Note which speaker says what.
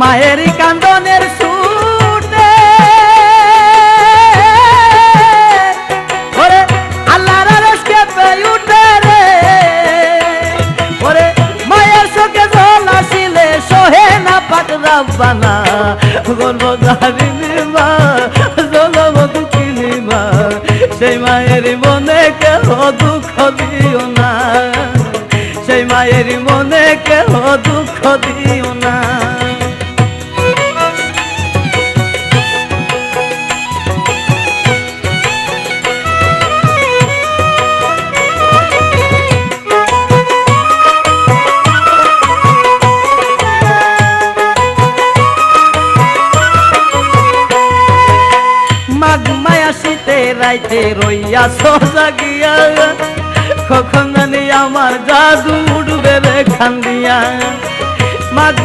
Speaker 1: মায়েরই কান্দনের সুরে ওরে আল্লাহর আরশ কেঁপে উঠে রে ওরে মায়ের চোখে জল আসিলে সহে না পাক রাব্বানা গর্ভধারিণী মা জনম দুঃখিনী মা সেই মায়ের মনে কেহ দুঃখ দিও না সেই মায়ের মনে কেহ দুঃখ দিও না মাঘ মায়া শীতে রাইতে রইয়া জাগিয়া কখন জানি আমার জাদু উঠবে রে খান্দিয়া মাঘ